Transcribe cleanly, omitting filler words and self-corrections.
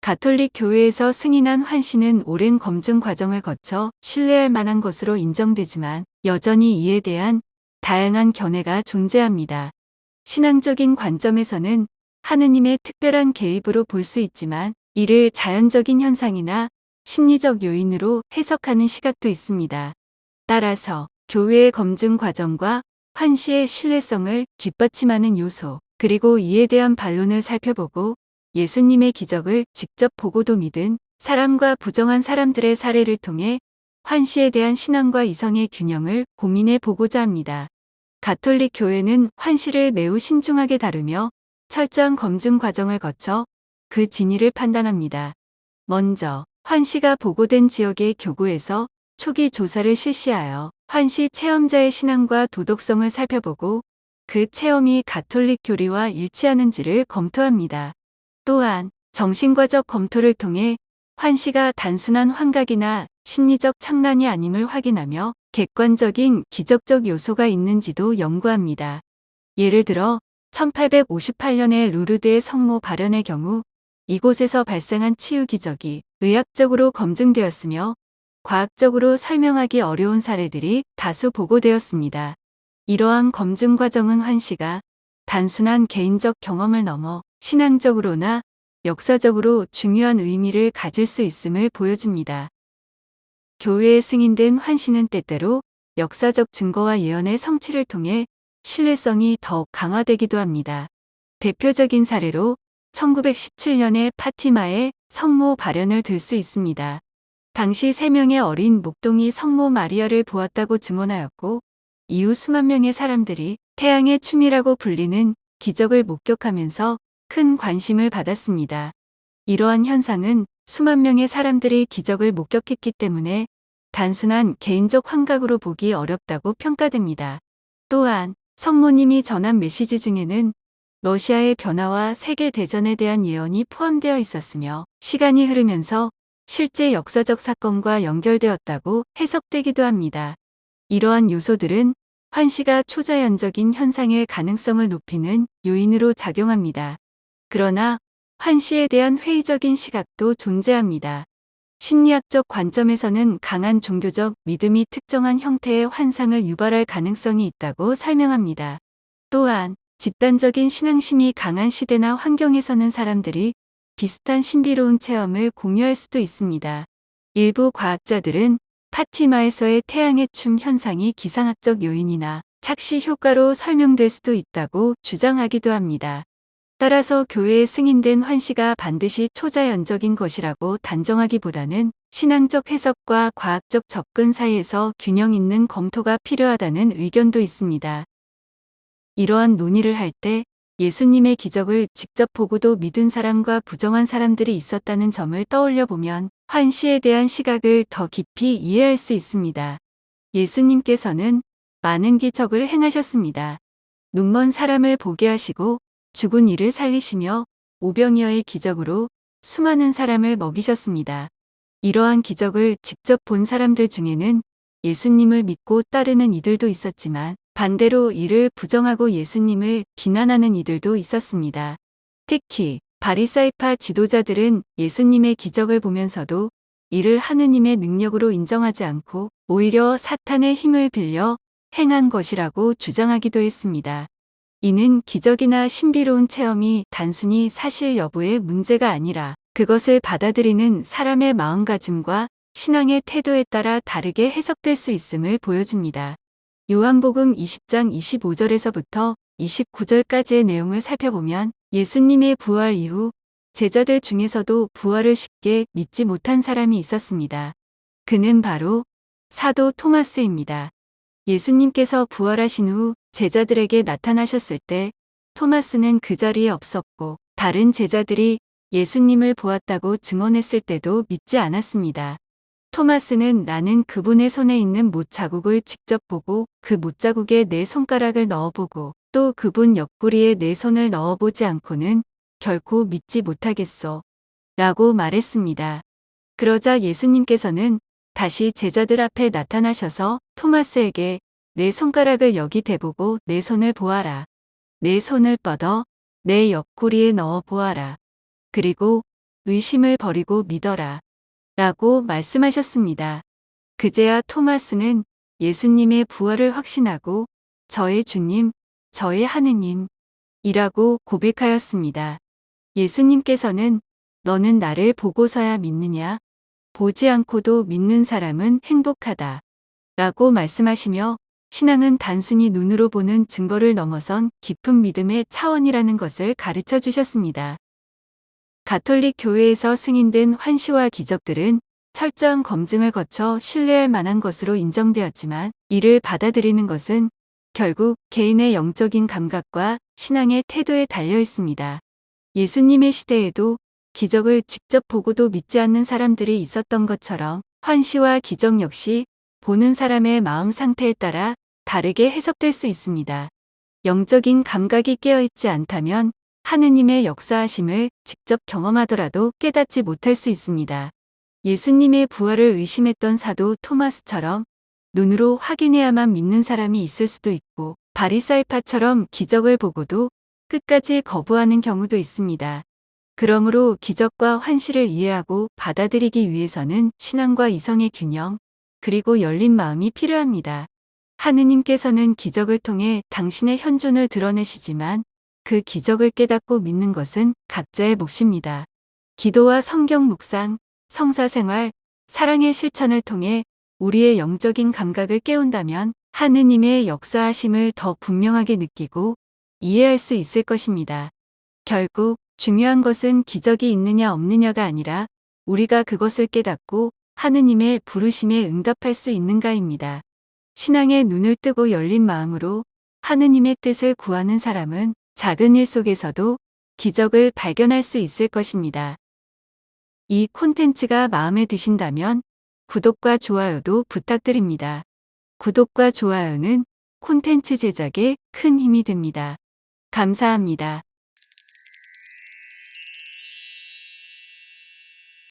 가톨릭 교회에서 승인한 환시는 오랜 검증 과정을 거쳐 신뢰할 만한 것으로 인정되지만 여전히 이에 대한 다양한 견해가 존재합니다. 신앙적인 관점에서는 하느님의 특별한 개입으로 볼 수 있지만 이를 자연적인 현상이나 심리적 요인으로 해석하는 시각도 있습니다. 따라서 교회의 검증 과정과 환시의 신뢰성을 뒷받침하는 요소, 그리고 이에 대한 반론을 살펴보고 예수님의 기적을 직접 보고도 믿은 사람과 부정한 사람들의 사례를 통해 환시에 대한 신앙과 이성의 균형을 고민해 보고자 합니다. 가톨릭 교회는 환시를 매우 신중하게 다루며 철저한 검증 과정을 거쳐 그 진위를 판단합니다. 먼저 환시가 보고된 지역의 교구에서 초기 조사를 실시하여 환시 체험자의 신앙과 도덕성을 살펴보고 그 체험이 가톨릭 교리와 일치하는지를 검토합니다. 또한 정신과적 검토를 통해 환시가 단순한 환각이나 심리적 착란이 아님을 확인하며 객관적인 기적적 요소가 있는지도 연구합니다. 예를 들어 1858년의 루르드의 성모 발현의 경우 이곳에서 발생한 치유 기적이 의학적으로 검증되었으며 과학적으로 설명하기 어려운 사례들이 다수 보고되었습니다. 이러한 검증 과정은 환시가 단순한 개인적 경험을 넘어 신앙적으로나 역사적으로 중요한 의미를 가질 수 있음을 보여줍니다. 교회에 승인된 환시는 때때로 역사적 증거와 예언의 성취를 통해 신뢰성이 더욱 강화되기도 합니다. 대표적인 사례로 1917년의 파티마의 성모 발현을 들 수 있습니다. 당시 3명의 어린 목동이 성모 마리아를 보았다고 증언하였고 이후 수만 명의 사람들이 태양의 춤이라고 불리는 기적을 목격하면서 큰 관심을 받았습니다. 이러한 현상은 수만 명의 사람들이 기적을 목격했기 때문에 단순한 개인적 환각으로 보기 어렵다고 평가됩니다. 또한 성모님이 전한 메시지 중에는 러시아의 변화와 세계대전에 대한 예언이 포함되어 있었으며 시간이 흐르면서 실제 역사적 사건과 연결되었다고 해석되기도 합니다. 이러한 요소들은 환시가 초자연적인 현상일 가능성을 높이는 요인으로 작용합니다. 그러나 환시에 대한 회의적인 시각도 존재합니다. 심리학적 관점에서는 강한 종교적 믿음이 특정한 형태의 환상을 유발할 가능성이 있다고 설명합니다. 또한 집단적인 신앙심이 강한 시대나 환경에서는 사람들이 비슷한 신비로운 체험을 공유할 수도 있습니다. 일부 과학자들은 파티마에서의 태양의 춤 현상이 기상학적 요인이나 착시 효과로 설명될 수도 있다고 주장하기도 합니다. 따라서 교회에 승인된 환시가 반드시 초자연적인 것이라고 단정하기보다는 신앙적 해석과 과학적 접근 사이에서 균형 있는 검토가 필요하다는 의견도 있습니다. 이러한 논의를 할 때 예수님의 기적을 직접 보고도 믿은 사람과 부정한 사람들이 있었다는 점을 떠올려 보면 환시에 대한 시각을 더 깊이 이해할 수 있습니다. 예수님께서는 많은 기적을 행하셨습니다. 눈먼 사람을 보게 하시고 죽은 이를 살리시며 오병이어의 기적으로 수많은 사람을 먹이셨습니다. 이러한 기적을 직접 본 사람들 중에는 예수님을 믿고 따르는 이들도 있었지만 반대로 이를 부정하고 예수님을 비난하는 이들도 있었습니다. 특히 바리사이파 지도자들은 예수님의 기적을 보면서도 이를 하느님의 능력으로 인정하지 않고 오히려 사탄의 힘을 빌려 행한 것이라고 주장하기도 했습니다. 이는 기적이나 신비로운 체험이 단순히 사실 여부의 문제가 아니라 그것을 받아들이는 사람의 마음가짐과 신앙의 태도에 따라 다르게 해석될 수 있음을 보여줍니다. 요한복음 20장 25절에서부터 29절까지의 내용을 살펴보면 예수님의 부활 이후 제자들 중에서도 부활을 쉽게 믿지 못한 사람이 있었습니다. 그는 바로 사도 토마스입니다. 예수님께서 부활하신 후 제자들에게 나타나셨을 때 토마스는 그 자리에 없었고 다른 제자들이 예수님을 보았다고 증언했을 때도 믿지 않았습니다. 토마스는 나는 그분의 손에 있는 못 자국을 직접 보고 그 못 자국에 내 손가락을 넣어보고 또 그분 옆구리에 내 손을 넣어보지 않고는 결코 믿지 못하겠소 라고 말했습니다. 그러자 예수님께서는 다시 제자들 앞에 나타나셔서 토마스에게 내 손가락을 여기 대보고 내 손을 보아라. 내 손을 뻗어 내 옆구리에 넣어 보아라. 그리고 의심을 버리고 믿어라. 라고 말씀하셨습니다. 그제야 토마스는 예수님의 부활을 확신하고 저의 주님, 저의 하느님 이라고 고백하였습니다. 예수님께서는 너는 나를 보고서야 믿느냐? 보지 않고도 믿는 사람은 행복하다. 라고 말씀하시며 신앙은 단순히 눈으로 보는 증거를 넘어선 깊은 믿음의 차원이라는 것을 가르쳐 주셨습니다. 가톨릭 교회에서 승인된 환시와 기적들은 철저한 검증을 거쳐 신뢰할 만한 것으로 인정되었지만 이를 받아들이는 것은 결국 개인의 영적인 감각과 신앙의 태도에 달려 있습니다. 예수님의 시대에도 기적을 직접 보고도 믿지 않는 사람들이 있었던 것처럼 환시와 기적 역시 보는 사람의 마음 상태에 따라 다르게 해석될 수 있습니다. 영적인 감각이 깨어있지 않다면 하느님의 역사하심을 직접 경험하더라도 깨닫지 못할 수 있습니다. 예수님의 부활을 의심했던 사도 토마스처럼 눈으로 확인해야만 믿는 사람이 있을 수도 있고 바리사이파처럼 기적을 보고도 끝까지 거부하는 경우도 있습니다. 그러므로 기적과 환시를 이해하고 받아들이기 위해서는 신앙과 이성의 균형, 그리고 열린 마음이 필요합니다. 하느님께서는 기적을 통해 당신의 현존을 드러내시지만 그 기적을 깨닫고 믿는 것은 각자의 몫입니다. 기도와 성경 묵상, 성사생활, 사랑의 실천을 통해 우리의 영적인 감각을 깨운다면 하느님의 역사하심을 더 분명하게 느끼고 이해할 수 있을 것입니다. 결국 중요한 것은 기적이 있느냐 없느냐가 아니라 우리가 그것을 깨닫고 하느님의 부르심에 응답할 수 있는가입니다. 신앙의 눈을 뜨고 열린 마음으로 하느님의 뜻을 구하는 사람은 작은 일 속에서도 기적을 발견할 수 있을 것입니다. 이 콘텐츠가 마음에 드신다면 구독과 좋아요도 부탁드립니다. 구독과 좋아요는 콘텐츠 제작에 큰 힘이 됩니다. 감사합니다.